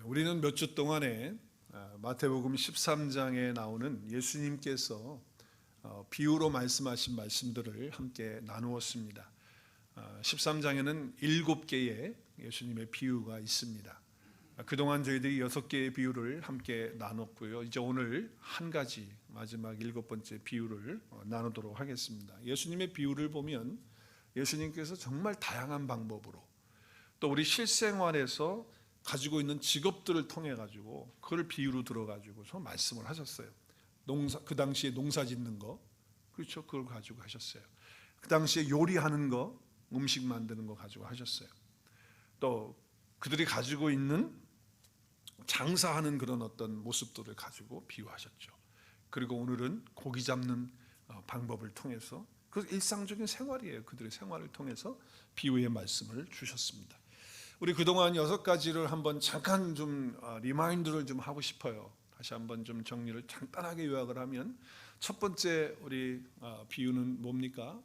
우리는 몇 주 동안에 마태복음 13장에 나오는 예수님께서 비유로 말씀하신 말씀들을 함께 나누었습니다. 13장에는 7개의 예수님의 비유가 있습니다. 그동안 저희들이 6개의 비유를 함께 나눴고요. 이제 오늘 한 가지 마지막 7번째 비유를 나누도록 하겠습니다. 예수님의 비유를 보면 예수님께서 정말 다양한 방법으로 또 우리 실생활에서 가지고 있는 직업들을 통해 가지고 그걸 비유로 들어 가지고서 말씀을 하셨어요. 그 당시에 농사 짓는 거, 그렇죠? 그걸 가지고 하셨어요. 그 당시에 요리하는 거, 음식 만드는 거 가지고 하셨어요. 또 그들이 가지고 있는 장사하는 그런 어떤 모습들을 가지고 비유하셨죠. 그리고 오늘은 고기 잡는 방법을 통해서 그 일상적인 생활이에요. 그들의 생활을 통해서 비유의 말씀을 주셨습니다. 우리 그동안 6가지를 한번 잠깐 좀 리마인드를 좀 하고 싶어요. 다시 한번 좀 정리를 간단하게 요약을 하면, 첫 번째 우리 비유는 뭡니까?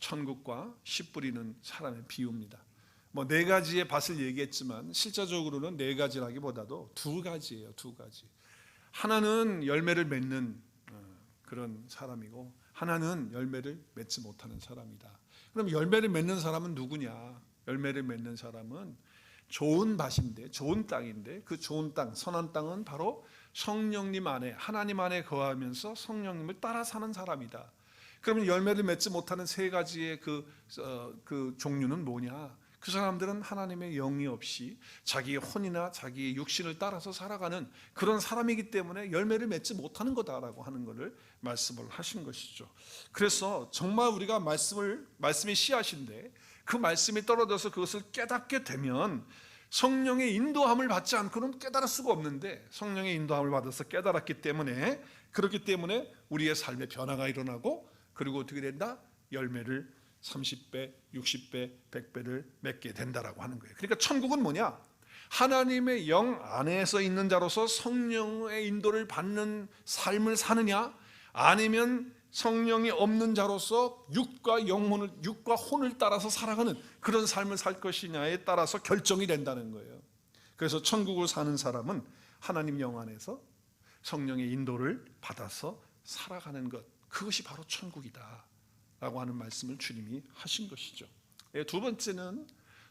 천국과 씨 뿌리는 사람의 비유입니다. 뭐 4가지의 밭을 얘기했지만 실제적으로는 4가지라기보다도 2가지예요. 2가지. 하나는 열매를 맺는 그런 사람이고, 하나는 열매를 맺지 못하는 사람이다. 그럼 열매를 맺는 사람은 누구냐? 열매를 맺는 사람은 좋은 밭인데, 좋은 땅인데, 그 좋은 땅, 선한 땅은 바로 성령님 안에, 하나님 안에 거하면서 성령님을 따라 사는 사람이다. 그러면 열매를 맺지 못하는 3가지의 그 종류는 뭐냐? 그 사람들은 하나님의 영이 없이 자기의 혼이나 자기의 육신을 따라서 살아가는 그런 사람이기 때문에 열매를 맺지 못하는 거다라고 하는 것을 말씀을 하신 것이죠. 그래서 정말 우리가 말씀이 씨앗인데, 그 말씀이 떨어져서 그것을 깨닫게 되면 성령의 인도함을 받지 않고는 깨달을 수가 없는데, 성령의 인도함을 받아서 깨달았기 때문에, 그렇기 때문에 우리의 삶에 변화가 일어나고, 그리고 어떻게 된다? 열매를 30배, 60배, 100배를 맺게 된다라고 하는 거예요. 그러니까 천국은 뭐냐? 하나님의 영 안에서 있는 자로서 성령의 인도를 받는 삶을 사느냐, 아니면 성령이 없는 자로서 육과 혼을 따라서 살아가는 그런 삶을 살 것이냐에 따라서 결정이 된다는 거예요. 그래서 천국을 사는 사람은 하나님 영 안에서 성령의 인도를 받아서 살아가는 것, 그것이 바로 천국이다 라고 하는 말씀을 주님이 하신 것이죠. 2번째는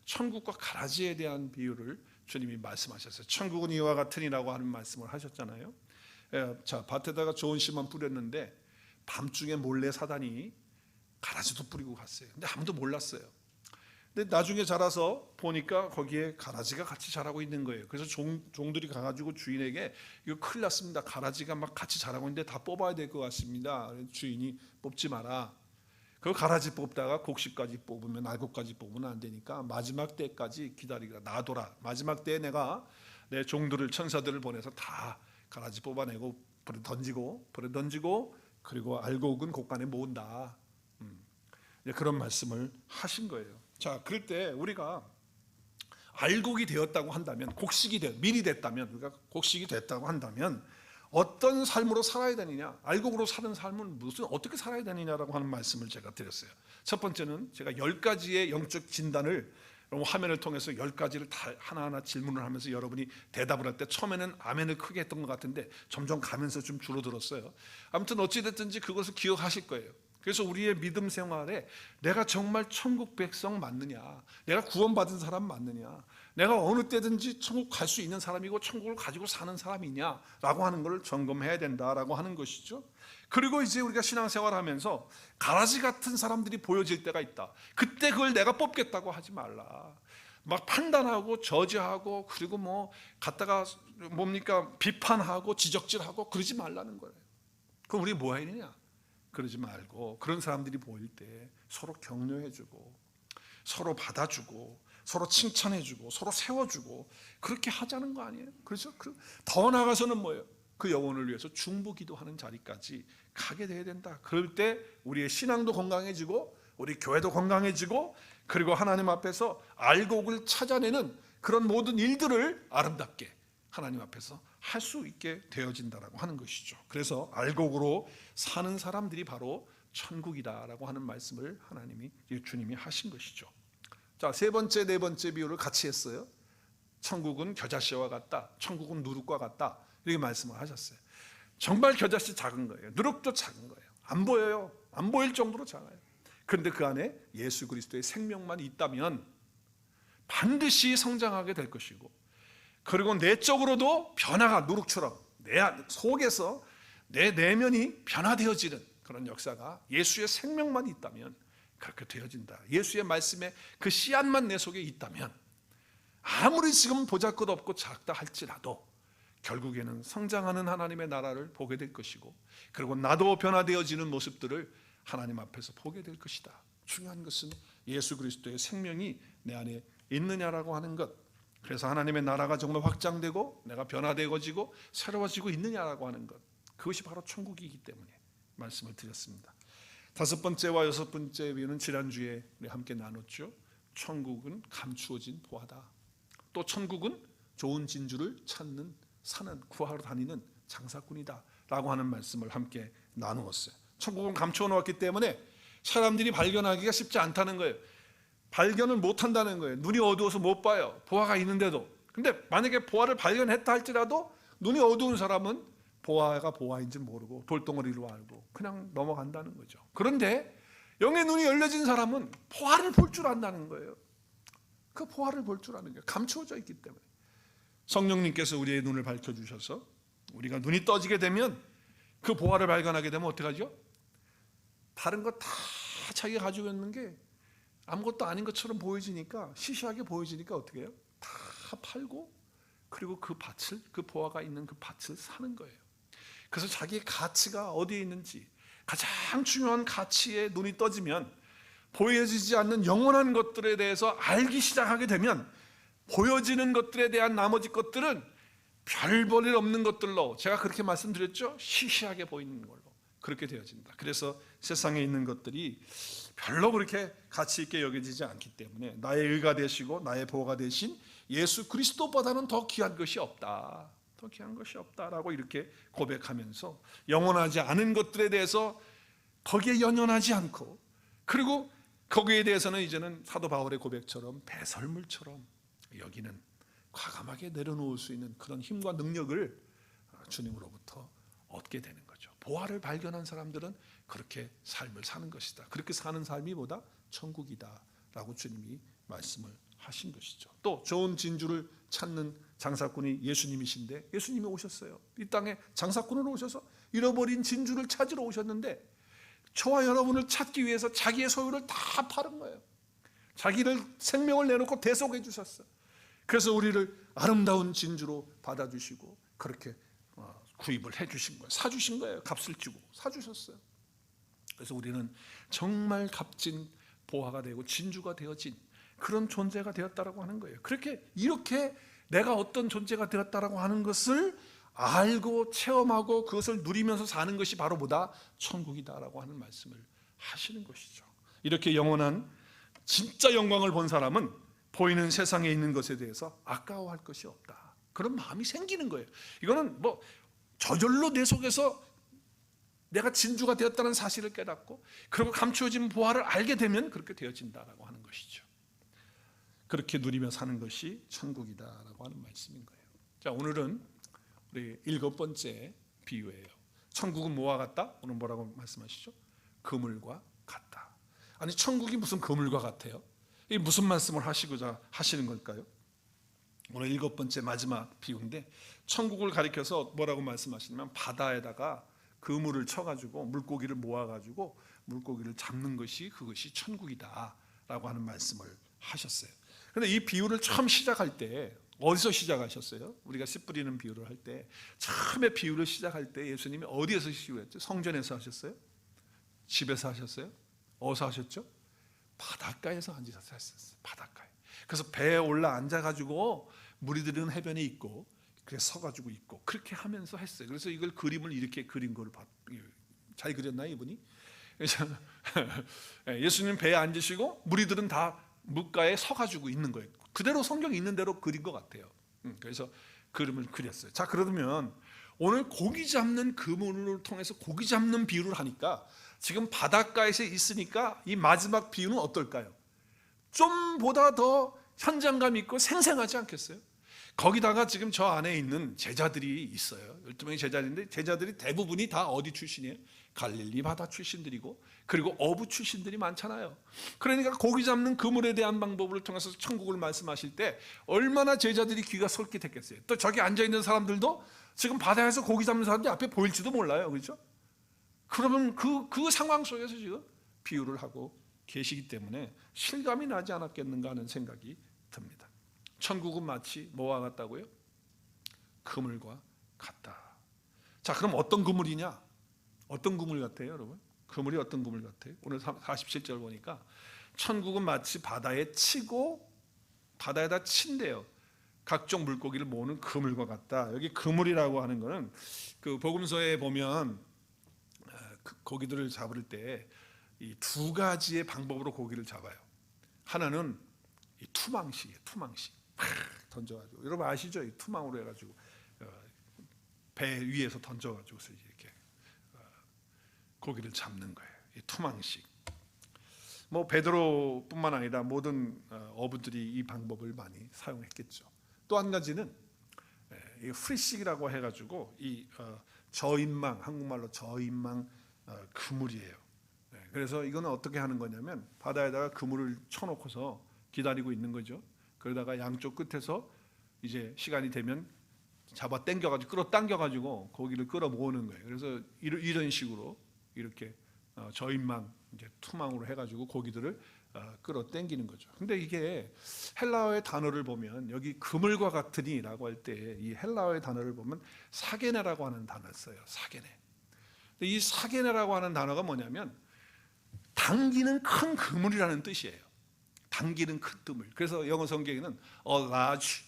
천국과 가라지에 대한 비유를 주님이 말씀하셨어요. 천국은 이와 같으니라고 하는 말씀을 하셨잖아요. 자, 밭에다가 좋은 씨만 뿌렸는데 밤중에 몰래 사단이 가라지도 뿌리고 갔어요. 근데 아무도 몰랐어요. 근데 나중에 자라서 보니까 거기에 가라지가 같이 자라고 있는 거예요. 그래서 종들이 가가지고 주인에게 이거 큰일 났습니다. 가라지가 막 같이 자라고 있는데 다 뽑아야 될 것 같습니다. 주인이 뽑지 마라. 그 가라지 뽑다가 곡식까지 뽑으면, 알곡까지 뽑으면 안 되니까 마지막 때까지 기다리라, 놔둬라. 마지막 때에 내가 내 종들을, 천사들을 보내서 다 가라지 뽑아내고 불에 던지고 그리고 알곡은 곡간에 모은다. 그런 말씀을 하신 거예요. 자, 그럴 때 우리가 알곡이 되었다고 한다면, 미리 됐다면, 우리가 곡식이 됐다고 한다면 어떤 삶으로 살아야 되느냐? 알곡으로 사는 삶은 어떻게 살아야 되느냐라고 하는 말씀을 제가 드렸어요. 첫 번째는 제가 10가지의 영적 진단을 화면을 통해서 10가지를 다 하나하나 질문을 하면서 여러분이 대답을 할 때, 처음에는 아멘을 크게 했던 것 같은데 점점 가면서 좀 줄어들었어요. 아무튼 어찌됐든지 그것을 기억하실 거예요. 그래서 우리의 믿음 생활에 내가 정말 천국 백성 맞느냐, 내가 구원받은 사람 맞느냐, 내가 어느 때든지 천국 갈 수 있는 사람이고 천국을 가지고 사는 사람이냐라고 하는 것을 점검해야 된다라고 하는 것이죠. 그리고 이제 우리가 신앙생활하면서 가라지 같은 사람들이 보여질 때가 있다. 그때 그걸 내가 뽑겠다고 하지 말라. 막 판단하고 저지하고, 그리고 뭐 갖다가 비판하고 지적질하고 그러지 말라는 거예요. 그럼 우리 뭐 해야 되냐? 그러지 말고, 그런 사람들이 보일 때 서로 격려해주고, 서로 받아주고, 서로 칭찬해주고, 서로 세워주고, 그렇게 하자는 거 아니에요? 그렇죠? 더 나아가서는 뭐예요? 그 영혼을 위해서 중보기도하는 자리까지 가게 돼야 된다. 그럴 때 우리의 신앙도 건강해지고, 우리 교회도 건강해지고, 그리고 하나님 앞에서 알곡을 찾아내는 그런 모든 일들을 아름답게 하나님 앞에서 할 수 있게 되어진다라고 하는 것이죠. 그래서 알곡으로 사는 사람들이 바로 천국이다라고 하는 말씀을 주님이 하신 것이죠. 자, 3번째, 4번째 비유를 같이 했어요. 천국은 겨자씨와 같다, 천국은 누룩과 같다, 이렇게 말씀을 하셨어요. 정말 겨자씨 작은 거예요. 누룩도 작은 거예요. 안 보여요. 안 보일 정도로 작아요. 그런데 그 안에 예수 그리스도의 생명만 있다면 반드시 성장하게 될 것이고, 그리고 내적으로도 변화가 누룩처럼 내 속에서 내 내면이 변화되어지는 그런 역사가 예수의 생명만 있다면 그렇게 되어진다. 예수의 말씀에 그 씨앗만 내 속에 있다면 아무리 지금 보잘것없고 작다 할지라도 결국에는 성장하는 하나님의 나라를 보게 될 것이고, 그리고 나도 변화되어지는 모습들을 하나님 앞에서 보게 될 것이다. 중요한 것은 예수 그리스도의 생명이 내 안에 있느냐라고 하는 것. 그래서 하나님의 나라가 정말 확장되고 내가 변화되어지고 새로워지고 있느냐라고 하는 것, 그것이 바로 천국이기 때문에 말씀을 드렸습니다. 다섯 번째와 여섯 번째 비유는 지난주에 우리 함께 나눴죠. 천국은 감추어진 보화다. 또 천국은 좋은 진주를 찾는, 사는, 구하러 다니는 장사꾼이다 라고 하는 말씀을 함께 나누었어요. 천국은 감추어 놓았기 때문에 사람들이 발견하기가 쉽지 않다는 거예요. 발견을 못한다는 거예요. 눈이 어두워서 못 봐요. 보화가 있는데도. 근데 만약에 보화를 발견했다 할지라도 눈이 어두운 사람은 보화가 보화인지 모르고 돌덩어리로 알고 그냥 넘어간다는 거죠. 그런데 영의 눈이 열려진 사람은 보화를 볼 줄 안다는 거예요. 그 보화를 볼 줄 아는 게 감추어져 있기 때문에 성령님께서 우리의 눈을 밝혀주셔서 우리가 눈이 떠지게 되면 그 보화를 발견하게 되면 어떻게 하죠? 다른 거 다 자기가 가지고 있는 게 아무것도 아닌 것처럼 보여지니까, 시시하게 보여지니까 어떻게 해요? 다 팔고 그리고 그 밭을, 그 보화가 있는 그 밭을 사는 거예요. 그래서 자기의 가치가 어디에 있는지, 가장 중요한 가치에 눈이 떠지면 보여지지 않는 영원한 것들에 대해서 알기 시작하게 되면 보여지는 것들에 대한 나머지 것들은 별 볼 일 없는 것들로, 제가 그렇게 말씀드렸죠? 시시하게 보이는 걸로 그렇게 되어진다. 그래서 세상에 있는 것들이 별로 그렇게 가치 있게 여겨지지 않기 때문에 나의 의가 되시고 나의 보호가 되신 예수 그리스도보다는 더 귀한 것이 없다, 더 귀한 것이 없다라고 이렇게 고백하면서 영원하지 않은 것들에 대해서 거기에 연연하지 않고, 그리고 거기에 대해서는 이제는 사도 바울의 고백처럼 배설물처럼 여기는 과감하게 내려놓을 수 있는 그런 힘과 능력을 주님으로부터 얻게 되는 거죠. 보화를 발견한 사람들은 그렇게 삶을 사는 것이다. 그렇게 사는 삶이 뭐다? 천국이다 라고 주님이 말씀을 하신 것이죠. 또 좋은 진주를 찾는 장사꾼이 예수님이신데, 예수님이 오셨어요. 이 땅에 장사꾼으로 오셔서 잃어버린 진주를 찾으러 오셨는데 저와 여러분을 찾기 위해서 자기의 소유를 다 파는 거예요. 자기를 생명을 내놓고 대속해 주셨어요. 그래서 우리를 아름다운 진주로 받아주시고 그렇게 구입을 해주신 거예요. 사주신 거예요. 값을 주고 사주셨어요. 그래서 우리는 정말 값진 보화가 되고 진주가 되어진 그런 존재가 되었다라고 하는 거예요. 이렇게 내가 어떤 존재가 되었다라고 하는 것을 알고 체험하고 그것을 누리면서 사는 것이 바로 뭐다? 천국이다라고 하는 말씀을 하시는 것이죠. 이렇게 영원한 진짜 영광을 본 사람은 보이는 세상에 있는 것에 대해서 아까워할 것이 없다, 그런 마음이 생기는 거예요. 이거는 뭐 저절로 내 속에서 내가 진주가 되었다는 사실을 깨닫고 그리고 감추어진 보화를 알게 되면 그렇게 되어진다라고 하는 것이죠. 그렇게 누리며 사는 것이 천국이다라고 하는 말씀인 거예요. 자, 오늘은 우리 일곱 번째 비유예요. 천국은 뭐와 같다? 오늘 뭐라고 말씀하시죠? 그물과 같다. 아니, 천국이 무슨 그물과 같아요? 이게 무슨 말씀을 하시고자 하시는 걸까요? 오늘 일곱 번째 마지막 비유인데, 천국을 가리켜서 뭐라고 말씀하시냐면 바다에다가 그물을 쳐가지고 물고기를 모아가지고 물고기를 잡는 것이, 그것이 천국이다라고 하는 말씀을 하셨어요. 그런데 이 비유를 처음 시작할 때 어디서 시작하셨어요? 우리가 씨 뿌리는 비유를 할 때 처음에 비유를 시작할 때 예수님이 어디에서 시작했죠? 성전에서 하셨어요? 집에서 하셨어요? 어디서 하셨죠? 바닷가에서 앉아서 하셨어요. 바닷가에. 그래서 배에 올라 앉아가지고 무리들은 해변에 있고 그래서 서가지고 있고 그렇게 하면서 했어요. 그래서 이걸 그림을 이렇게 그린 걸 잘 그렸나요, 이분이? 그래서 예수님 배에 앉으시고 무리들은 다 물가에 서가지고 있는 거예요. 그대로 성경에 있는 대로 그린 것 같아요. 그래서 그림을 그렸어요. 자, 그러면 오늘 고기 잡는 그물을 통해서 고기 잡는 비유를 하니까 지금 바닷가에서 있으니까 이 마지막 비유는 어떨까요? 좀 보다 더 현장감 있고 생생하지 않겠어요? 거기다가 지금 저 안에 있는 제자들이 있어요. 12명의 제자들인데 제자들이 대부분이 다 어디 출신이에요? 갈릴리 바다 출신들이고 그리고 어부 출신들이 많잖아요. 그러니까 고기 잡는 그물에 대한 방법을 통해서 천국을 말씀하실 때 얼마나 제자들이 귀가 솔깃했겠어요. 또 저기 앉아있는 사람들도 지금 바다에서 고기 잡는 사람들이 앞에 보일지도 몰라요. 그렇죠? 그러면 그 상황 속에서 지금 비유를 하고 계시기 때문에 실감이 나지 않았겠는가 하는 생각이 듭니다. 천국은 마치 뭐와 같다고요? 그물과 같다. 자, 그럼 어떤 그물이냐? 어떤 그물 같아요, 여러분? 그물이 어떤 그물 같아요? 오늘 47절 보니까 천국은 마치 바다에 치고 바다에다 친대요. 각종 물고기를 모으는 그물과 같다. 여기 그물이라고 하는 거는 그 복음서에 보면 고기들을 잡을 때 이 두 가지의 방법으로 고기를 잡아요. 하나는 이 투망식이에요. 투망식. 던져가지고 여러분 아시죠? 이 투망으로 해가지고 배 위에서 던져가지고 이렇게 고기를 잡는 거예요. 이 투망식. 뭐 베드로뿐만 아니라 모든 어부들이 이 방법을 많이 사용했겠죠. 또 한 가지는 이 프리식이라고 해가지고 이 저인망, 한국말로 저인망 그물이에요. 그래서 이거는 어떻게 하는 거냐면 바다에다가 그물을 쳐놓고서 기다리고 있는 거죠. 그러다가 양쪽 끝에서 이제 시간이 되면 잡아 당겨가지고 끌어당겨가지고 고기를 끌어 모으는 거예요. 그래서 이런 식으로 이렇게 저인망, 이제 투망으로 해가지고 고기들을 끌어 당기는 거죠. 근데 이게 헬라어의 단어를 보면 여기 그물과 같으니라고 할 때 이 헬라어의 단어를 보면 사게네라고 하는 단어를 써요. 사게네. 근데 이 사게네라고 하는 단어가 뭐냐면 당기는 큰 그물이라는 뜻이에요. 당기는 큰 그물. 그래서 영어 성경에는 a large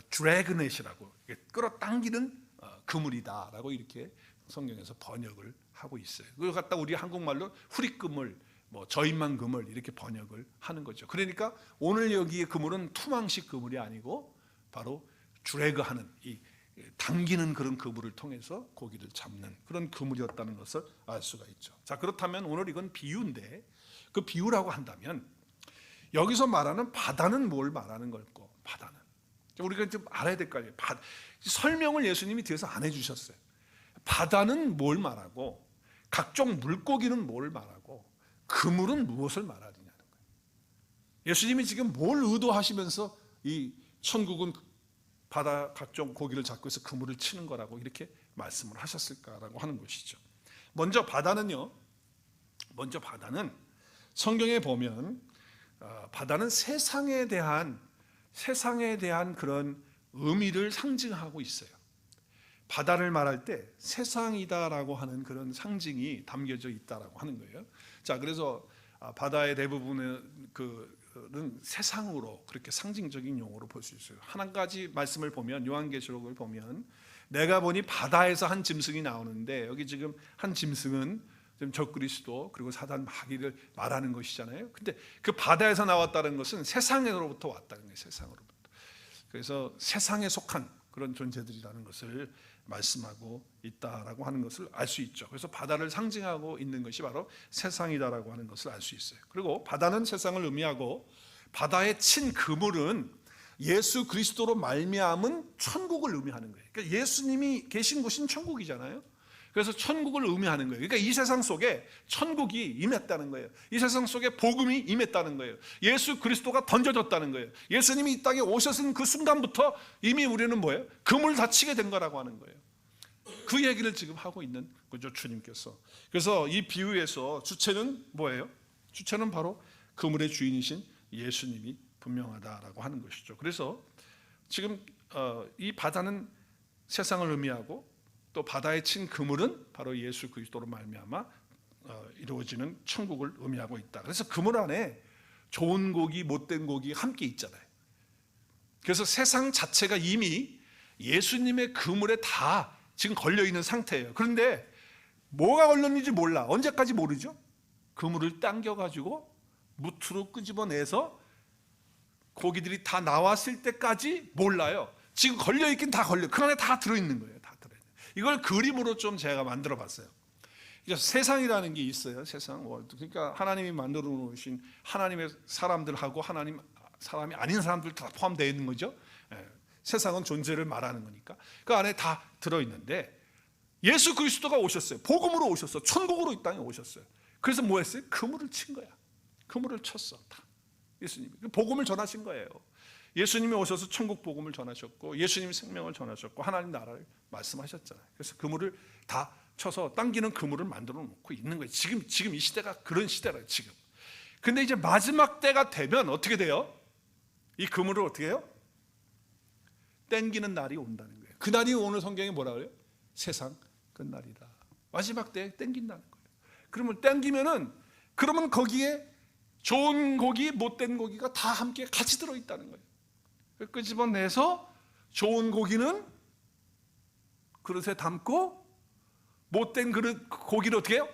dragnet이라고 끌어당기는 그물이다라고 이렇게 성경에서 번역을 하고 있어요. 그걸 갖다 우리 한국말로 후리그물, 뭐 저인망 그물 이렇게 번역을 하는 거죠. 그러니까 오늘 여기의 그물은 투망식 그물이 아니고 바로 드래그하는 이 당기는 그런 그물을 통해서 고기를 잡는 그런 그물이었다는 것을 알 수가 있죠. 자, 그렇다면 오늘 이건 비유인데 그 비유라고 한다면 여기서 말하는 바다는 뭘 말하는 걸까? 바다는 우리가 좀 알아야 될 거 아니에요. 설명을 예수님이 뒤에서 안 해주셨어요. 바다는 뭘 말하고 각종 물고기는 뭘 말하고 그물은 무엇을 말하느냐는 거예요. 예수님이 지금 뭘 의도하시면서 이 천국은 바다 각종 고기를 잡고 해서 그물을 치는 거라고 이렇게 말씀을 하셨을까라고 하는 것이죠. 먼저 바다는 성경에 보면 바다는 세상에 대한 그런 의미를 상징하고 있어요. 바다를 말할 때 세상이다라고 하는 그런 상징이 담겨져 있다라고 하는 거예요. 자, 그래서 바다의 대부분은 세상으로 그렇게 상징적인 용어로 볼 수 있어요. 한 가지 말씀을 보면 요한계시록을 보면 내가 보니 바다에서 한 짐승이 나오는데 여기 지금 한 짐승은 지금 적그리스도 그리고 사단 마귀를 말하는 것이잖아요. 근데 그 바다에서 나왔다는 것은 세상으로부터 왔다는 거예요. 세상으로부터. 그래서 세상에 속한 그런 존재들이라는 것을 말씀하고 있다라고 하는 것을 알 수 있죠. 그래서 바다를 상징하고 있는 것이 바로 세상이다라고 하는 것을 알 수 있어요. 그리고 바다는 세상을 의미하고 바다에 친 그물은 예수 그리스도로 말미암은 천국을 의미하는 거예요. 그러니까 예수님이 계신 곳인 천국이잖아요. 그래서 천국을 의미하는 거예요. 그러니까 이 세상 속에 천국이 임했다는 거예요. 이 세상 속에 복음이 임했다는 거예요. 예수 그리스도가 던져졌다는 거예요. 예수님이 이 땅에 오셨은 그 순간부터 이미 우리는 뭐예요? 금을 다치게 된 거라고 하는 거예요. 그 얘기를 지금 하고 있는 거죠, 주님께서. 그래서 이 비유에서 주체는 뭐예요? 주체는 바로 그물의 주인이신 예수님이 분명하다라고 하는 것이죠. 그래서 지금 이 바다는 세상을 의미하고 또 바다에 친 그물은 바로 예수 그리스도로 말미암아 이루어지는 천국을 의미하고 있다. 그래서 그물 안에 좋은 고기, 못된 고기 함께 있잖아요. 그래서 세상 자체가 이미 예수님의 그물에 다 지금 걸려 있는 상태예요. 그런데 뭐가 걸렸는지 몰라. 언제까지 모르죠? 그물을 당겨가지고 무트로 끄집어내서 고기들이 다 나왔을 때까지 몰라요. 지금 걸려 있긴 다 걸려. 그 안에 다 들어있는 거예요. 이걸 그림으로 좀 제가 만들어 봤어요. 그러니까 세상이라는 게 있어요. 세상 월드. 그러니까 하나님이 만들어 놓으신 하나님의 사람들하고 하나님 사람이 아닌 사람들 다 포함되어 있는 거죠. 세상은 존재를 말하는 거니까 그 안에 다 들어있는데 예수 그리스도가 오셨어요. 복음으로 오셨어. 천국으로 이 땅에 오셨어요. 그래서 뭐 했어요? 그물을 친 거야. 그물을 쳤어. 다. 예수님이 복음을 전하신 거예요. 예수님이 오셔서 천국 복음을 전하셨고 예수님이 생명을 전하셨고 하나님 나라를 말씀하셨잖아요. 그래서 그물을 다 쳐서 당기는 그물을 만들어 놓고 있는 거예요. 지금 이 시대가 그런 시대라요. 지금. 근데 이제 마지막 때가 되면 어떻게 돼요? 이 그물을 어떻게 해요? 땡기는 날이 온다는 거예요. 그 날이 오늘 성경에 뭐라 그래요? 세상 끝날이다. 마지막 때에 땡긴다는 거예요. 그러면 거기에 좋은 고기, 못된 고기가 다 함께 같이 들어있다는 거예요. 끄집어내서 좋은 고기는 그릇에 담고 못된 고기를 어떻게 해요?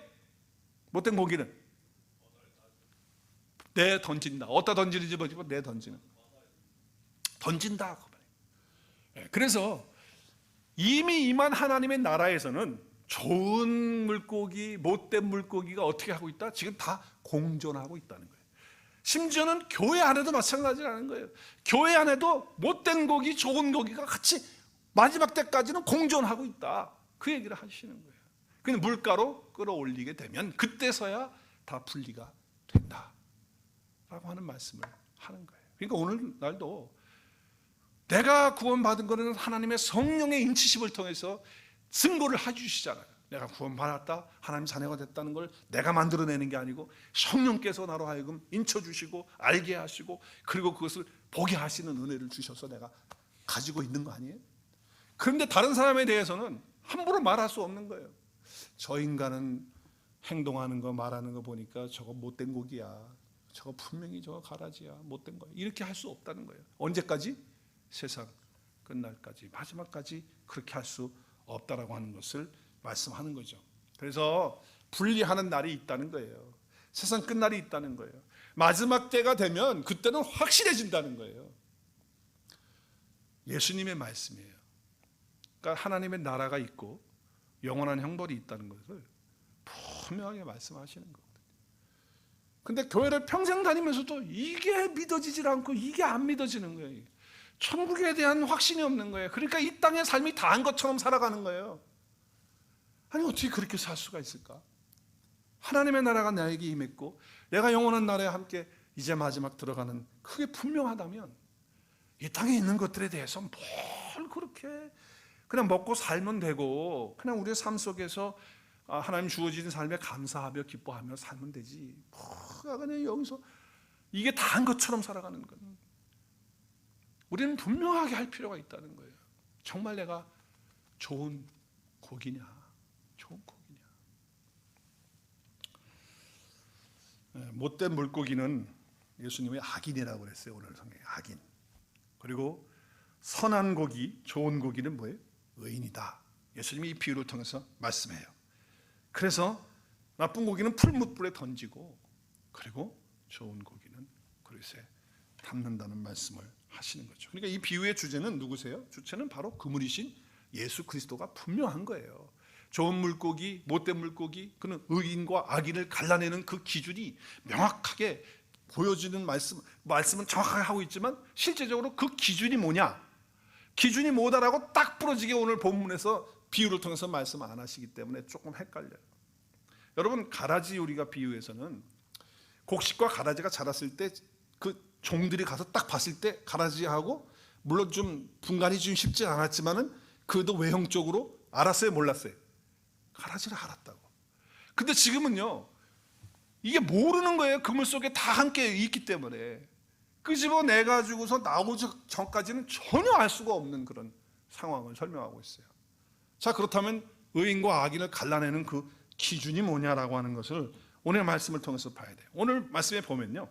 못된 고기는 내 던진다. 어디다 던지는지 모르지만 내 던지는 던진다. 그래서 이미 임한 하나님의 나라에서는 좋은 물고기, 못된 물고기가 어떻게 하고 있다? 지금 다 공존하고 있다는 거예요. 심지어는 교회 안에도 마찬가지라는 거예요. 교회 안에도 못된 고기, 좋은 고기가 같이 마지막 때까지는 공존하고 있다. 그 얘기를 하시는 거예요. 근데 물가로 끌어올리게 되면 그때서야 다 분리가 된다 라고 하는 말씀을 하는 거예요. 그러니까 오늘날도 내가 구원받은 거는 하나님의 성령의 인치심을 통해서 증거를 해주시잖아요. 내가 구원받았다, 하나님 자녀가 됐다는 걸 내가 만들어내는 게 아니고 성령께서 나로 하여금 인쳐주시고 알게 하시고 그리고 그것을 보게 하시는 은혜를 주셔서 내가 가지고 있는 거 아니에요? 그런데 다른 사람에 대해서는 함부로 말할 수 없는 거예요. 저 인간은 행동하는 거 말하는 거 보니까 저거 못된 고기야, 저거 분명히 저거 가라지야, 못된 거야, 이렇게 할 수 없다는 거예요. 언제까지? 세상 끝날까지, 마지막까지 그렇게 할 수 없다라고 하는 것을 말씀하는 거죠. 그래서 분리하는 날이 있다는 거예요. 세상 끝날이 있다는 거예요. 마지막 때가 되면 그때는 확실해진다는 거예요. 예수님의 말씀이에요. 그러니까 하나님의 나라가 있고 영원한 형벌이 있다는 것을 분명하게 말씀하시는 거거든요. 근데 교회를 평생 다니면서도 이게 믿어지질 않고 이게 안 믿어지는 거예요. 천국에 대한 확신이 없는 거예요. 그러니까 이 땅의 삶이 다한 것처럼 살아가는 거예요. 아니 어떻게 그렇게 살 수가 있을까? 하나님의 나라가 나에게 임했고 내가 영원한 나라에 함께 이제 마지막 들어가는 그게 분명하다면 이 땅에 있는 것들에 대해서 뭘 그렇게 그냥 먹고 살면 되고 그냥 우리의 삶 속에서 하나님 주어진 삶에 감사하며 기뻐하며 살면 되지. 뭐가 그냥 여기서 이게 다한 것처럼 살아가는 건 우리는 분명하게 할 필요가 있다는 거예요. 정말 내가 좋은 고기냐, 좋은 고기냐. 못된 물고기는 예수님이 악인이라고 그랬어요. 오늘 성경에 악인. 그리고 선한 고기, 좋은 고기는 뭐예요? 의인이다. 예수님이 이 비유를 통해서 말씀해요. 그래서 나쁜 고기는 풀무불에 던지고 그리고 좋은 고기는 그릇에 담는다는 말씀을 하시는 거죠. 그러니까 이 비유의 주제는 누구세요? 주체는 바로 그물이신 예수 그리스도가 분명한 거예요. 좋은 물고기, 못된 물고기, 그는 의인과 악인을 갈라내는 그 기준이 명확하게 보여지는 말씀은 정확하게 하고 있지만 실제적으로 그 기준이 뭐냐? 기준이 뭐다라고 딱 부러지게 오늘 본문에서 비유를 통해서 말씀 안 하시기 때문에 조금 헷갈려요. 여러분 가라지 우리가 비유에서는 곡식과 가라지가 자랐을 때 그 종들이 가서 딱 봤을 때 가라지하고 물론 좀 분간이 좀 쉽지 않았지만은 그래도 외형적으로 알았어요, 몰랐어요? 가라지를 알았다고. 근데 지금은요 이게 모르는 거예요. 그물 속에 다 함께 있기 때문에 끄집어내 가지고서 나오기 전까지는 전혀 알 수가 없는 그런 상황을 설명하고 있어요. 자, 그렇다면 의인과 악인을 갈라내는 그 기준이 뭐냐라고 하는 것을 오늘 말씀을 통해서 봐야 돼요. 오늘 말씀에 보면요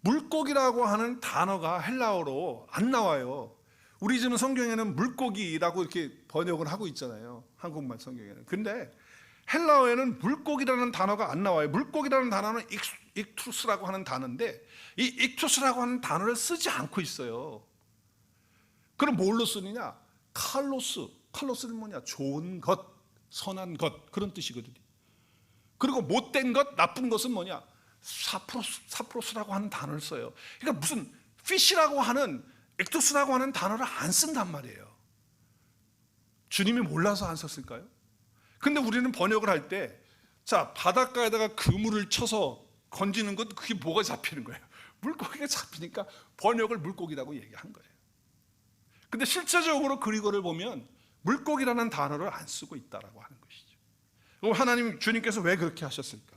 물고기라고 하는 단어가 헬라어로 안 나와요. 우리 지금 성경에는 물고기라고 이렇게 번역을 하고 있잖아요, 한국말 성경에는. 근데 헬라어에는 물고기라는 단어가 안 나와요. 물고기라는 단어는 익투스라고 하는 단어인데 이 익투스라고 하는 단어를 쓰지 않고 있어요. 그럼 뭘로 쓰느냐? 칼로스는 뭐냐? 좋은 것, 선한 것, 그런 뜻이거든요. 그리고 못된 것, 나쁜 것은 뭐냐? 사프로스라고 하는 단어를 써요. 그러니까 무슨 피시라고 하는 엑토스라고 하는 단어를 안 쓴단 말이에요. 주님이 몰라서 안 썼을까요? 근데 우리는 번역을 할 때, 자, 바닷가에다가 그물을 쳐서 건지는 것, 그게 뭐가 잡히는 거예요? 물고기가 잡히니까 번역을 물고기라고 얘기한 거예요. 근데 실제적으로 그리고를 보면 물고기라는 단어를 안 쓰고 있다라고 하는 것이죠. 그럼 하나님, 주님께서 왜 그렇게 하셨을까?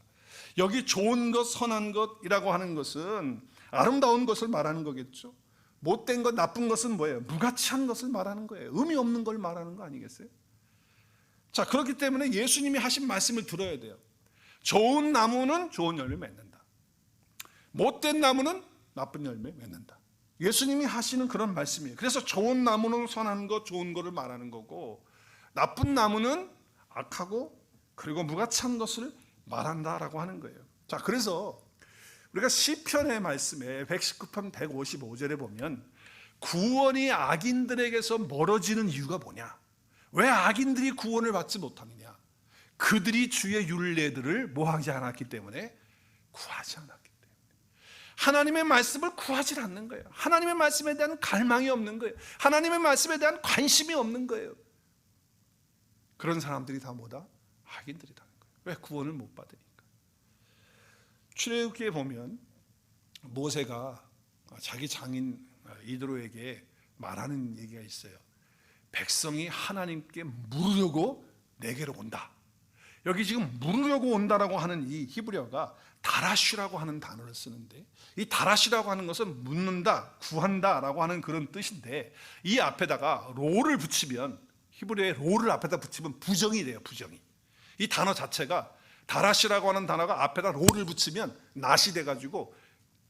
여기 좋은 것, 선한 것이라고 하는 것은 아름다운 것을 말하는 거겠죠. 못된 것, 나쁜 것은 뭐예요? 무가치한 것을 말하는 거예요. 의미 없는 걸 말하는 거 아니겠어요? 자, 그렇기 때문에 예수님이 하신 말씀을 들어야 돼요. 좋은 나무는 좋은 열매 맺는다. 못된 나무는 나쁜 열매 맺는다. 예수님이 하시는 그런 말씀이에요. 그래서 좋은 나무는 선한 것, 좋은 것을 말하는 거고, 나쁜 나무는 악하고 그리고 무가치한 것을 말한다라고 하는 거예요. 자, 그래서 우리가 시편의 말씀에 119편 155절에 보면 구원이 악인들에게서 멀어지는 이유가 뭐냐? 왜 악인들이 구원을 받지 못하느냐? 그들이 주의 율례들을 뭐하지 않았기 때문에, 구하지 않았기 때문에. 하나님의 말씀을 구하지 않는 거예요. 하나님의 말씀에 대한 갈망이 없는 거예요. 하나님의 말씀에 대한 관심이 없는 거예요. 그런 사람들이 다 뭐다? 악인들이라는 거예요. 왜? 구원을 못 받으니까. 출애굽기에 보면 모세가 자기 장인 이드로에게 말하는 얘기가 있어요. 백성이 하나님께 물으려고 내게로 온다. 여기 지금 물으려고 온다라고 하는 이 히브리어가 다라쉬라고 하는 단어를 쓰는데, 이 다라쉬라고 하는 것은 묻는다, 구한다라고 하는 그런 뜻인데, 이 앞에다가 로를 붙이면, 히브리어의 로를 앞에다 붙이면 부정이 돼요. 부정이. 이 단어 자체가, 다라쉬라고 하는 단어가 앞에다 로를 붙이면 낫이 돼가지고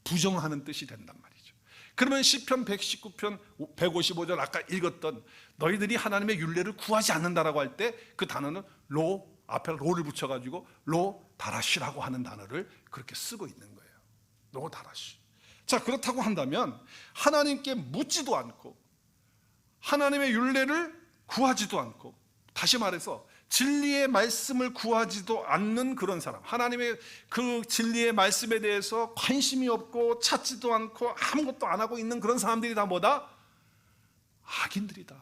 부정하는 뜻이 된단 말이죠. 그러면 시편 119편 155절 아까 읽었던 너희들이 하나님의 율례를 구하지 않는다라고 할 때 그 단어는 로, 앞에 로를 붙여가지고 로 다라쉬라고 하는 단어를 그렇게 쓰고 있는 거예요. 로 다라쉬. 자, 그렇다고 한다면 하나님께 묻지도 않고 하나님의 율례를 구하지도 않고, 다시 말해서 진리의 말씀을 구하지도 않는 그런 사람, 하나님의 그 진리의 말씀에 대해서 관심이 없고 찾지도 않고 아무것도 안 하고 있는 그런 사람들이 다 뭐다? 악인들이다.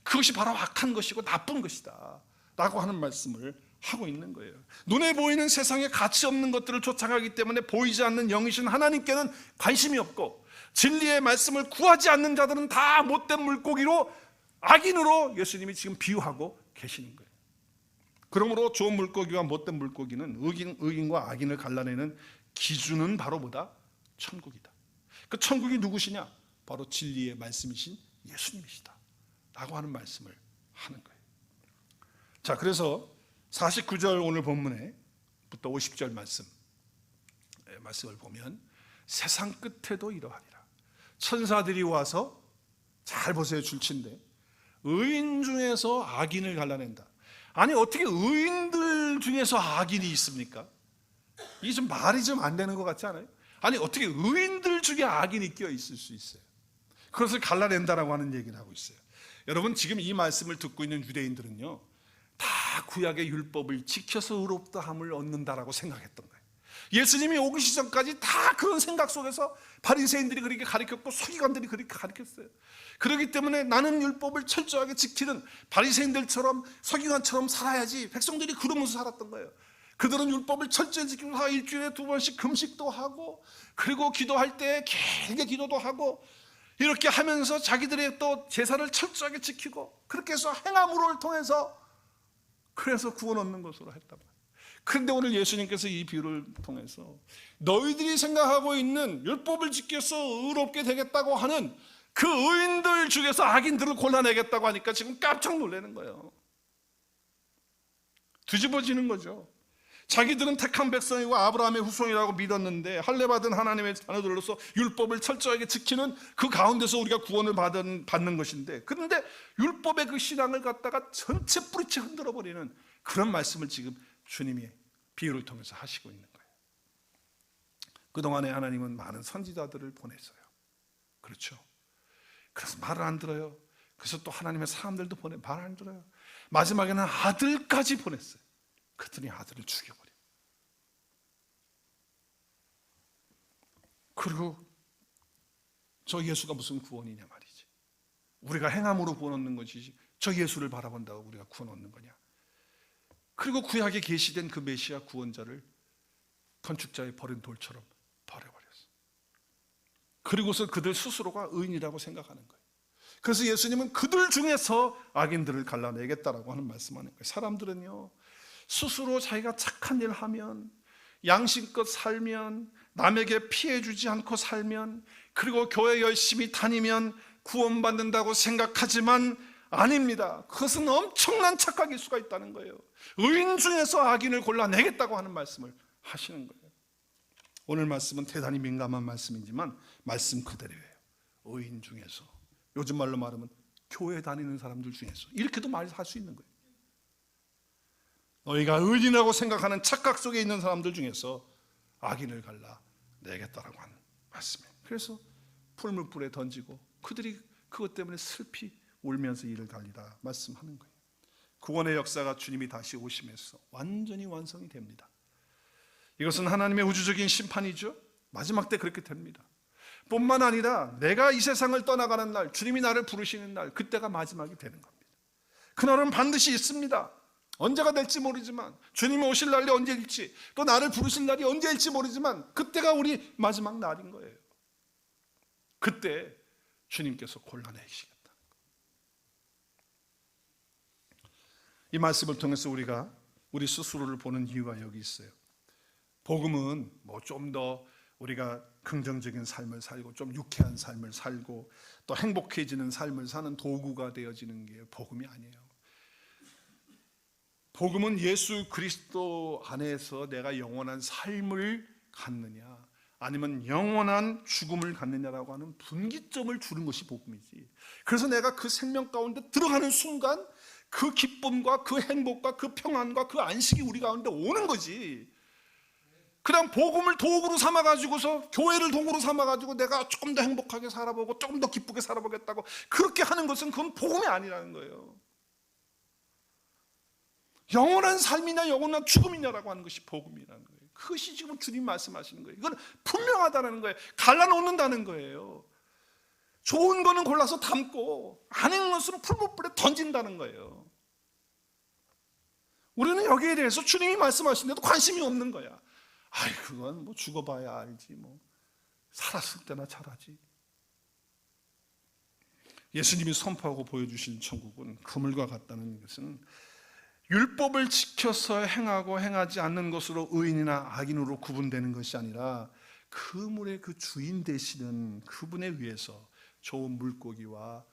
그것이 바로 악한 것이고 나쁜 것이다 라고 하는 말씀을 하고 있는 거예요. 눈에 보이는 세상에 가치 없는 것들을 쫓아가기 때문에 보이지 않는 영이신 하나님께는 관심이 없고, 진리의 말씀을 구하지 않는 자들은 다 못된 물고기로, 악인으로 예수님이 지금 비유하고 계시는 거예요. 그러므로 좋은 물고기와 못된 물고기는 의인과 악인을 갈라내는 기준은 바로 뭐다? 천국이다. 그 천국이 누구시냐? 바로 진리의 말씀이신 예수님이시다 라고 하는 말씀을 하는 거예요. 자, 그래서 49절 오늘 본문에부터 50절 말씀을 보면, 세상 끝에도 이러하리라. 천사들이 와서, 잘 보세요, 줄치인데, 의인 중에서 악인을 갈라낸다. 아니, 어떻게 의인들 중에서 악인이 있습니까? 이게 좀 말이 좀 안 되는 것 같지 않아요? 아니, 어떻게 의인들 중에 악인이 끼어 있을 수 있어요? 그것을 갈라낸다라고 하는 얘기를 하고 있어요. 여러분, 지금 이 말씀을 듣고 있는 유대인들은요, 다 구약의 율법을 지켜서 의롭다함을 얻는다라고 생각했던 거예요. 예수님이 오기 전까지 다 그런 생각 속에서 바리새인들이 그렇게 가르쳤고 서기관들이 그렇게 가르쳤어요. 그렇기 때문에 나는 율법을 철저하게 지키는 바리새인들처럼, 서기관처럼 살아야지, 백성들이 그러면서 살았던 거예요. 그들은 율법을 철저히 지키면서 일주일에 2번씩 금식도 하고, 그리고 기도할 때 길게 기도도 하고, 이렇게 하면서 자기들의 또 제사를 철저하게 지키고, 그렇게 해서 행함으로를 통해서 그래서 구원 얻는 것으로 했단 말이에요. 그런데 오늘 예수님께서 이 비유를 통해서 너희들이 생각하고 있는 율법을 지켜서 의롭게 되겠다고 하는 그 의인들 중에서 악인들을 골라내겠다고 하니까 지금 깜짝 놀라는 거예요. 뒤집어지는 거죠. 자기들은 택한 백성이고 아브라함의 후손이라고 믿었는데, 할례받은 하나님의 자녀들로서 율법을 철저하게 지키는 그 가운데서 우리가 구원을 받는 것인데, 그런데 율법의 그 신앙을 갖다가 전체 뿌리채 흔들어버리는 그런 말씀을 지금 주님이 비유를 통해서 하시고 있는 거예요. 그동안에 하나님은 많은 선지자들을 보냈어요. 그렇죠. 그래서 말을 안 들어요. 그래서 또 하나님의 사람들도 말 안 들어요. 마지막에는 아들까지 보냈어요. 그랬더니 아들을 죽여버려. 그리고 저 예수가 무슨 구원이냐 말이지. 우리가 행함으로 구원 얻는 것이지 저 예수를 바라본다고 우리가 구원 얻는 거냐. 그리고 구약에 계시된 그 메시아 구원자를 건축자의 버린 돌처럼 버려버렸어. 그리고서 그들 스스로가 의인이라고 생각하는 거예요. 그래서 예수님은 그들 중에서 악인들을 갈라내겠다라고 하는 말씀하는 거예요. 사람들은요, 스스로 자기가 착한 일을 하면, 양심껏 살면, 남에게 피해 주지 않고 살면, 그리고 교회 열심히 다니면 구원받는다고 생각하지만 아닙니다. 그것은 엄청난 착각일 수가 있다는 거예요. 의인 중에서 악인을 골라내겠다고 하는 말씀을 하시는 거예요. 오늘 말씀은 대단히 민감한 말씀이지만 말씀 그대로예요. 의인 중에서, 요즘 말로 말하면 교회 다니는 사람들 중에서, 이렇게도 말할 수 있는 거예요. 너희가 의인이라고 생각하는 착각 속에 있는 사람들 중에서 악인을 갈라내겠다라고 하는 말씀이에요. 그래서 풀무불에 던지고 그들이 그것 때문에 슬피 울면서 이를 갈리라 말씀하는 거예요. 구원의 역사가 주님이 다시 오심에서 완전히 완성이 됩니다. 이것은 하나님의 우주적인 심판이죠. 마지막 때 그렇게 됩니다. 뿐만 아니라 내가 이 세상을 떠나가는 날, 주님이 나를 부르시는 날, 그때가 마지막이 되는 겁니다. 그날은 반드시 있습니다. 언제가 될지 모르지만, 주님이 오실 날이 언제일지, 또 나를 부르실 날이 언제일지 모르지만 그때가 우리 마지막 날인 거예요. 그때 주님께서 골라내시겠다. 이 말씀을 통해서 우리가 우리 스스로를 보는 이유가 여기 있어요. 복음은 좀 더 우리가 긍정적인 삶을 살고 좀 유쾌한 삶을 살고 또 행복해지는 삶을 사는 도구가 되어지는 게 복음이 아니에요. 복음은 예수 그리스도 안에서 내가 영원한 삶을 갖느냐 아니면 영원한 죽음을 갖느냐라고 하는 분기점을 주는 것이 복음이지. 그래서 내가 그 생명 가운데 들어가는 순간 그 기쁨과 그 행복과 그 평안과 그 안식이 우리 가운데 오는 거지. 그냥 복음을 도구로 삼아가지고서, 교회를 도구로 삼아가지고 내가 조금 더 행복하게 살아보고 조금 더 기쁘게 살아보겠다고 그렇게 하는 것은 그건 복음이 아니라는 거예요. 영원한 삶이냐 영원한 죽음이냐라고 하는 것이 복음이라는 거예요. 그것이 지금 주님 말씀하시는 거예요. 이건 분명하다는 거예요. 갈라놓는다는 거예요. 좋은 거는 골라서 담고 아닌 것은 풀무불에 던진다는 거예요. 우리는 여기에 대해서 주님이 말씀하시는데도 관심이 없는 거야. 아이, 그건 죽어봐야 알지, 살았을 때나 잘하지. 예수님이 선포하고 보여주신 천국은 그물과 같다는 것은 율법을 지켜서 행하고 행하지 않는 것으로 의인이나 악인으로 구분되는 것이 아니라 그물의 그 주인 되시는 그분에 의해서 좋은 물고기와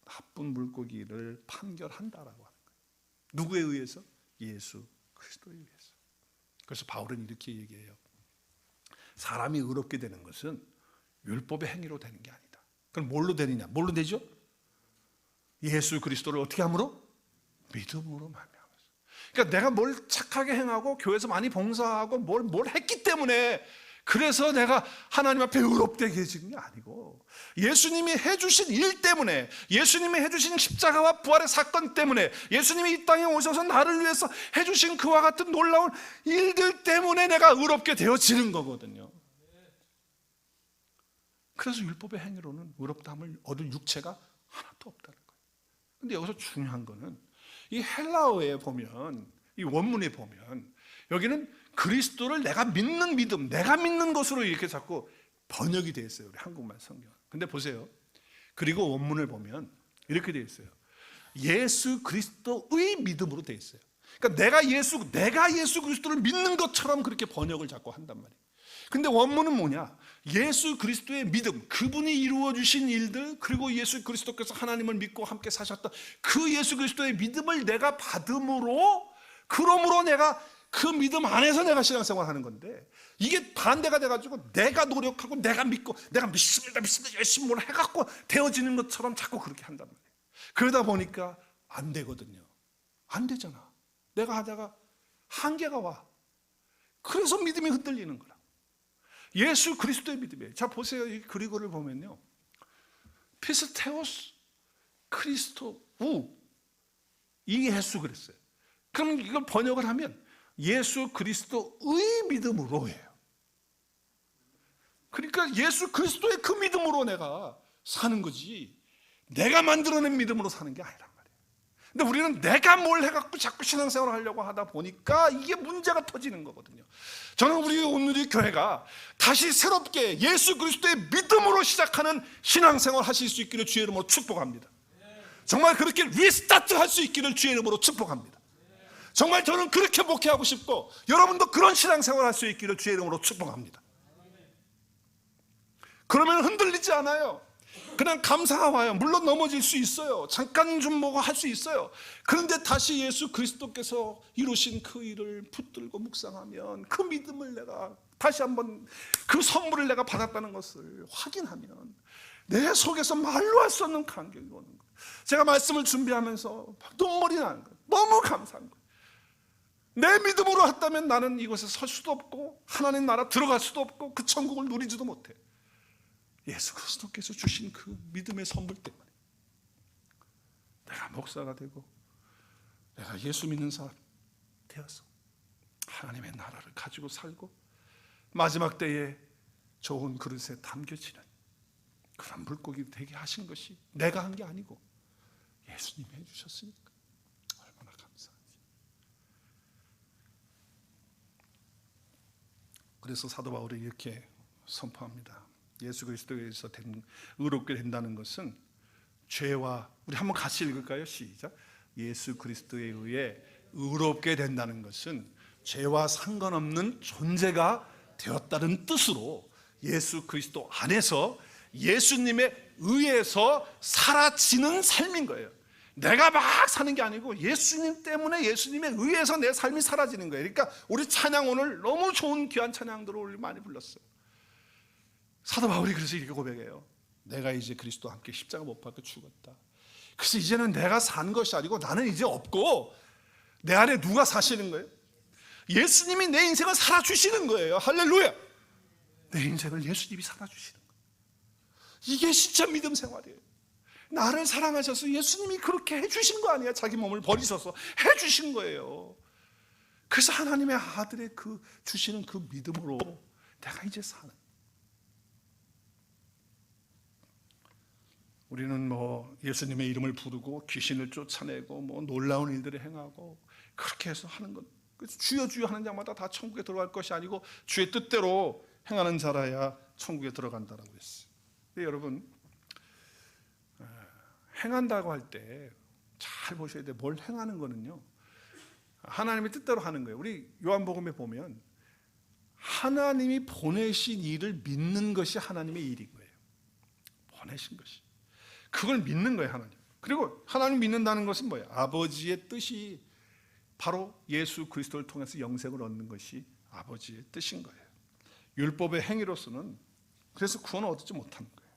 나쁜 물고기를 판결한다라고 하는 거예요. 누구에 의해서? 예수 그리스도에 의해서. 그래서 바울은 이렇게 얘기해요. 사람이 의롭게 되는 것은 율법의 행위로 되는 게 아니다. 그럼 뭘로 되느냐? 뭘로 되죠? 예수 그리스도를 어떻게 함으로? 믿음으로 말미암아서. 그러니까 내가 뭘 착하게 행하고 교회에서 많이 봉사하고 뭘 했기 때문에 그래서 내가 하나님 앞에 의롭게 계시는 게 아니고, 예수님이 해주신 일 때문에, 예수님이 해주신 십자가와 부활의 사건 때문에, 예수님이 이 땅에 오셔서 나를 위해서 해주신 그와 같은 놀라운 일들 때문에 내가 의롭게 되어지는 거거든요. 그래서 율법의 행위로는 의롭다함을 얻을 육체가 하나도 없다는 거예요. 근데 여기서 중요한 거는 이 헬라어에 보면, 이 원문에 보면 여기는 그리스도를 내가 믿는 믿음, 내가 믿는 것으로 이렇게 자꾸 번역이 되어 있어요. 우리 한국말 성경. 근데 보세요. 그리고 원문을 보면 이렇게 되어 있어요. 예수 그리스도의 믿음으로 되어 있어요. 그러니까 내가 예수 그리스도를 믿는 것처럼 그렇게 번역을 자꾸 한단 말이에요. 근데 원문은 뭐냐? 예수 그리스도의 믿음, 그분이 이루어 주신 일들, 그리고 예수 그리스도께서 하나님을 믿고 함께 사셨던 그 예수 그리스도의 믿음을 내가 받음으로, 그러므로 내가 그 믿음 안에서 내가 신앙생활 하는 건데, 이게 반대가 돼가지고 내가 노력하고 내가 믿고 내가 믿습니다 열심히 뭘 해갖고 되어지는 것처럼 자꾸 그렇게 한단 말이에요. 그러다 보니까 안 되거든요. 안 되잖아. 내가 하다가 한계가 와. 그래서 믿음이 흔들리는 거라. 예수 그리스도의 믿음이에요. 자, 보세요. 이 그리고를 보면요, 피스테오스 크리스토 우, 이게 예수 그랬어요. 그럼 이걸 번역을 하면 예수 그리스도의 믿음으로예요. 그러니까 예수 그리스도의 그 믿음으로 내가 사는 거지, 내가 만들어낸 믿음으로 사는 게 아니란 말이에요. 근데 우리는 내가 뭘 해갖고 자꾸 신앙생활을 하려고 하다 보니까 이게 문제가 터지는 거거든요. 저는 우리 오늘의 교회가 다시 새롭게 예수 그리스도의 믿음으로 시작하는 신앙생활 하실 수 있기를 주의 이름으로 축복합니다. 정말 그렇게 리스타트 할 수 있기를 주의 이름으로 축복합니다. 정말 저는 그렇게 목회하고 싶고 여러분도 그런 신앙생활 할 수 있기를 주의 이름으로 축복합니다. 그러면 흔들리지 않아요. 그냥 감사가 와요. 물론 넘어질 수 있어요. 잠깐 좀 뭐가 할 수 있어요. 그런데 다시 예수 그리스도께서 이루신 그 일을 붙들고 묵상하면 그 믿음을 내가 다시 한번 그 선물을 내가 받았다는 것을 확인하면 내 속에서 말로 할 수 없는 감격이 오는 거예요. 제가 말씀을 준비하면서 눈물이 나는 거예요. 너무 감사한 거예요. 내 믿음으로 했다면 나는 이곳에 설 수도 없고 하나님 나라 들어갈 수도 없고 그 천국을 누리지도 못해. 예수 그리스도께서 주신 그 믿음의 선물 때문에 내가 목사가 되고 내가 예수 믿는 사람 되어서 하나님의 나라를 가지고 살고 마지막 때에 좋은 그릇에 담겨지는 그런 물고기 되게 하신 것이 내가 한 게 아니고 예수님이 해주셨으니까 얼마나 감사한지. 그래서 사도 바울이 이렇게 선포합니다. 예수 그리스도에서 의롭게 된다는 것은 죄와, 우리 한번 같이 읽을까요? 시작. 예수 그리스도에 의해 의롭게 된다는 것은 죄와 상관없는 존재가 되었다는 뜻으로 예수 그리스도 안에서 예수님에 의해서 사라지는 삶인 거예요. 내가 막 사는 게 아니고 예수님 때문에 예수님에 의해서 내 삶이 사라지는 거예요. 그러니까 우리 찬양 오늘 너무 좋은 귀한 찬양들을 우리 많이 불렀어요. 사도 바울이 그래서 이렇게 고백해요. 내가 이제 그리스도와 함께 십자가 못 박혀 죽었다. 그래서 이제는 내가 산 것이 아니고 나는 이제 없고 내 안에 누가 사시는 거예요? 예수님이 내 인생을 살아주시는 거예요. 할렐루야. 내 인생을 예수님이 살아주시는 거예요. 이게 진짜 믿음 생활이에요. 나를 사랑하셔서 예수님이 그렇게 해주신 거 아니야. 자기 몸을 버리셔서 해주신 거예요. 그래서 하나님의 아들의 그 주시는 그 믿음으로 내가 이제 사는. 우리는 뭐 예수님의 이름을 부르고 귀신을 쫓아내고 뭐 놀라운 일들을 행하고 그렇게 해서 하는 것, 주여 주여 하는 자마다 다 천국에 들어갈 것이 아니고 주의 뜻대로 행하는 자라야 천국에 들어간다라고 했어요. 근데 여러분, 행한다고 할 때 잘 보셔야 돼요. 뭘 행하는 거는요, 하나님의 뜻대로 하는 거예요. 우리 요한복음에 보면 하나님이 보내신 일을 믿는 것이 하나님의 일인 거예요. 보내신 것이. 그걸 믿는 거예요, 하나님. 그리고 하나님 믿는다는 것은 뭐예요? 아버지의 뜻이 바로 예수 그리스도를 통해서 영생을 얻는 것이 아버지의 뜻인 거예요. 율법의 행위로서는 그래서 구원을 얻지 못하는 거예요.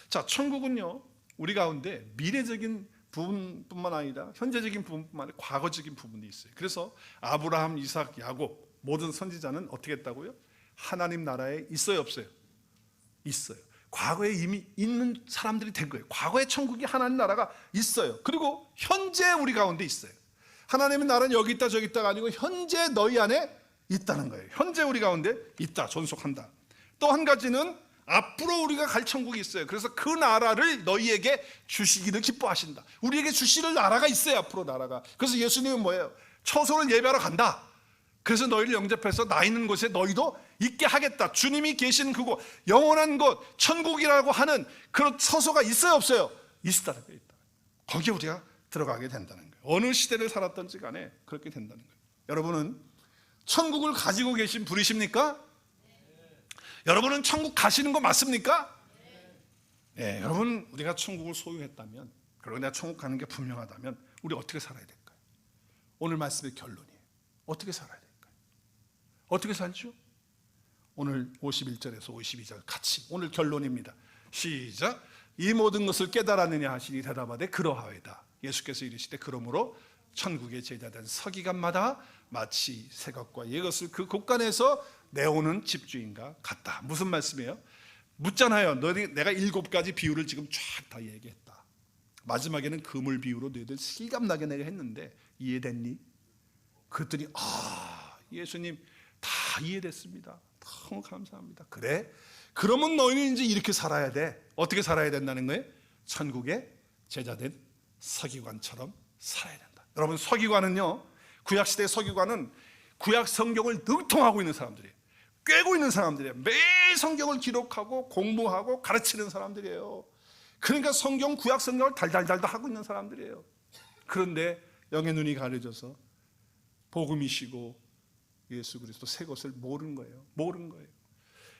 자, 천국은요, 우리 가운데 미래적인 부분뿐만 아니라 현재적인 부분뿐만 아니라 과거적인 부분이 있어요. 그래서 아브라함, 이삭, 야곱 모든 선지자는 어떻게 했다고요? 하나님 나라에 있어요, 없어요? 있어요. 과거에 이미 있는 사람들이 된 거예요. 과거의 천국이 하나님 나라가 있어요. 그리고 현재 우리 가운데 있어요. 하나님의 나라는 여기 있다 저기 있다가 아니고 현재 너희 안에 있다는 거예요. 현재 우리 가운데 있다, 존속한다. 또 한 가지는 앞으로 우리가 갈 천국이 있어요. 그래서 그 나라를 너희에게 주시기를 기뻐하신다. 우리에게 주실 나라가 있어요, 앞으로 나라가. 그래서 예수님은 뭐예요? 처소를 예배하러 간다. 그래서 너희를 영접해서 나 있는 곳에 너희도 있게 하겠다. 주님이 계시는 그곳, 영원한 곳, 천국이라고 하는 그런 처소가 있어요, 없어요? 있다는 거예요. 거기에 우리가 들어가게 된다는 거예요. 어느 시대를 살았던지 간에 그렇게 된다는 거예요. 여러분은 천국을 가지고 계신 분이십니까? 여러분은 천국 가시는 거 맞습니까? 네, 여러분, 우리가 천국을 소유했다면, 그리고 내가 천국 가는 게 분명하다면 우리 어떻게 살아야 될까요? 오늘 말씀의 결론이에요. 어떻게 살아야 될까요? 어떻게 살죠? 오늘 51절에서 52절 같이, 오늘 결론입니다. 시작. 이 모든 것을 깨달았느냐 하시니 대답하되 그러하이다. 예수께서 이르시되 그러므로 천국의 제자된 서기관마다 마치 새 것과 옛 것을 그 곳간에서 내오는 집주인과 같다. 무슨 말씀이에요? 묻잖아요. 내가 7가지 비유를 지금 쫙 다 얘기했다. 마지막에는 그물 비유로 너희들 실감나게 내가 했는데 이해됐니? 그랬더니 예수님 다 이해됐습니다. 너무 감사합니다. 그래? 그러면 너희는 이제 이렇게 살아야 돼. 어떻게 살아야 된다는 거예요? 천국의 제자된 서기관처럼 살아야 된다. 여러분, 서기관은요, 구약시대의 서기관은 구약 성경을 능통하고 있는 사람들이에요. 꿰고 있는 사람들이에요. 매일 성경을 기록하고 공부하고 가르치는 사람들이에요. 그러니까 구약 성경을 달달달달 하고 있는 사람들이에요. 그런데 영의 눈이 가려져서 복음이시고 예수 그리스도 새 것을 모르는 거예요.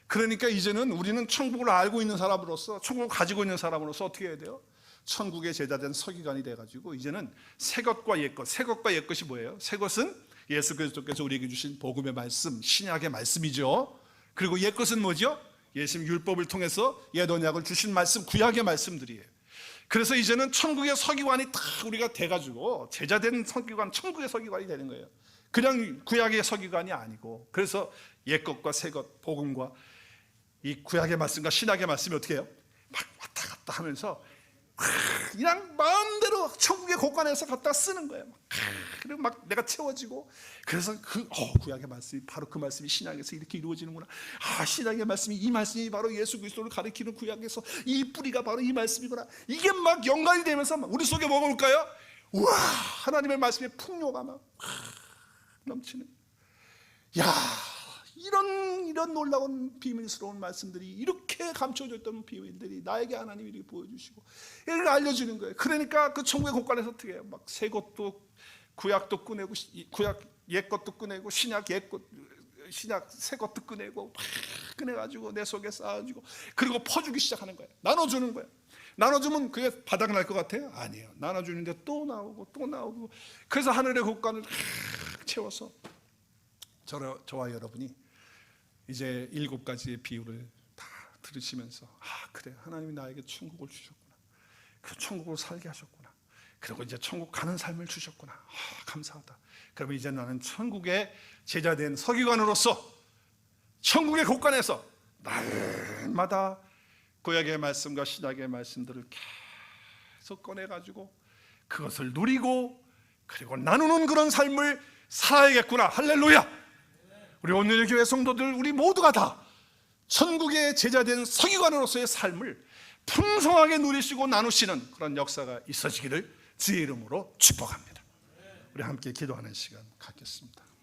그러니까 이제는 우리는 천국을 알고 있는 사람으로서, 천국을 가지고 있는 사람으로서 어떻게 해야 돼요? 천국의 제자된 서기관이 돼가지고 이제는 새 것과 옛 것, 새 것과 옛 것이 뭐예요? 새 것은 예수 그리스도께서 우리에게 주신 복음의 말씀, 신약의 말씀이죠. 그리고 옛 것은 뭐죠? 예수님 율법을 통해서 옛 언약을 주신 말씀, 구약의 말씀들이에요. 그래서 이제는 천국의 서기관이 다 우리가 돼가지고 제자된 서기관, 천국의 서기관이 되는 거예요. 그냥 구약의 서기관이 아니고. 그래서 옛 것과 새 것, 복음과 이 구약의 말씀과 신약의 말씀이 어떻게 해요? 막 왔다 갔다 하면서 그냥 마음대로 천국의 곳간에서 갖다 쓰는 거예요. 그리고 막 내가 채워지고. 그래서 구약의 말씀이 바로 그 말씀이 신약에서 이렇게 이루어지는구나. 신약의 말씀이, 이 말씀이 바로 예수 그리스도를 가리키는 구약에서 이 뿌리가 바로 이 말씀이구나. 이게 막 연관이 되면서 우리 속에 뭐가 올까요? 우와, 하나님의 말씀의 풍요가 막 넘치는. 야, 이런 놀라운 비밀스러운 말씀들이, 이렇게 감춰져 있던 비밀들이 나에게 하나님이 이렇게 보여주시고 이렇게 알려주는 거예요. 그러니까 그 천국의 곳간에서 어떻게 해요? 막 새 것도 구약도 꺼내고, 구약 옛 것도 꺼내고, 신약 새 것도 꺼내고, 막 꺼내가지고 내 속에 쌓아주고, 그리고 퍼주기 시작하는 거예요. 나눠주는 거예요. 나눠주면 그게 바닥날 것 같아요? 아니에요. 나눠주는데 또 나오고 또 나오고. 그래서 하늘의 곳간을 채워서 저와 여러분이 이제 7가지의 비유를 다 들으시면서, 그래, 하나님이 나에게 천국을 주셨구나. 그 천국을 살게 하셨구나. 그리고 이제 천국 가는 삶을 주셨구나. 감사하다. 그러면 이제 나는 천국의 제자된 서기관으로서 천국의 곳간에서 날마다 구약의 말씀과 신약의 말씀들을 계속 꺼내가지고 그것을 누리고, 그리고 나누는 그런 삶을 살아야겠구나. 할렐루야. 우리 오늘의 교회 성도들, 우리 모두가 다 천국의 제자된 서기관으로서의 삶을 풍성하게 누리시고 나누시는 그런 역사가 있어지기를 주의 이름으로 축복합니다. 우리 함께 기도하는 시간 갖겠습니다.